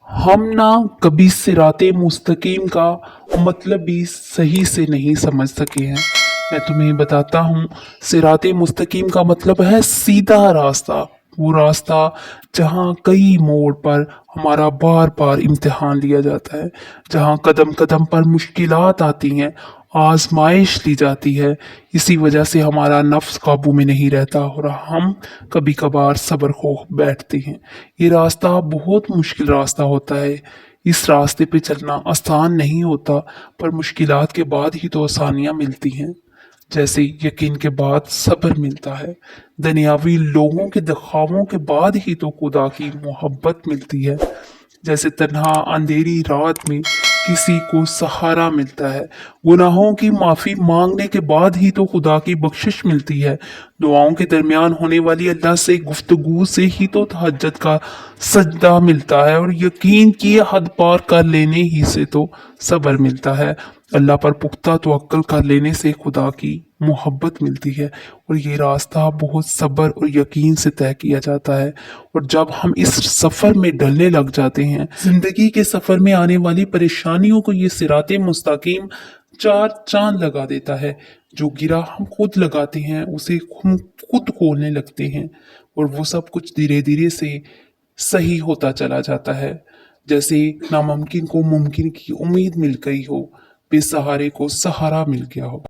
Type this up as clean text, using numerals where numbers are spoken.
हम ना कभी सिराते मुस्तकीम का मतलब भी सही से नहीं समझ सके हैं। मैं तुम्हें बताता हूँ, सिराते मुस्तकीम का मतलब है सीधा रास्ता। वो रास्ता जहाँ कई मोड़ पर हमारा बार बार इम्तिहान लिया जाता है, जहाँ कदम कदम पर मुश्किलात आती हैं, आजमाइश ली जाती है। इसी वजह से हमारा नफ्स काबू में नहीं रहता और हम कभी कभार सब्र खो बैठते हैं। ये रास्ता बहुत मुश्किल रास्ता होता है। इस रास्ते पे चलना आसान नहीं होता, पर मुश्किलात के बाद ही तो आसानियाँ मिलती हैं। जैसे यकीन के बाद सब्र मिलता है, दुनियावी लोगों के दिखावों के बाद ही तो खुदा की मोहब्बत मिलती है। जैसे तन्हा अंधेरी रात में किसी को सहारा मिलता है, गुनाहों की माफी मांगने के बाद ही तो खुदा की बख्शिश मिलती है। दुआओं के दरमियान होने वाली अल्लाह से गुफ्तगू से ही तो तहज्जुद का सजदा मिलता है, और यकीन की हद पार कर लेने ही से तो सब्र मिलता है। अल्लाह पर पुख्ता तवक्कुल कर लेने से खुदा की मोहब्बत मिलती है, और ये रास्ता बहुत सब्र और यकीन से तय किया जाता है। और जब हम इस सफ़र में ढलने लग जाते हैं, जिंदगी के सफ़र में आने वाली परेशानियों को ये सिराते मुस्तकीम चार चांद लगा देता है। जो गिरा हम खुद लगाते हैं, उसे हम खुद खोलने लगते हैं, और वो सब कुछ धीरे धीरे से सही होता चला जाता है। जैसे नामुमकिन को मुमकिन की उम्मीद मिल गई हो, बेसहारे को सहारा मिल गया हो।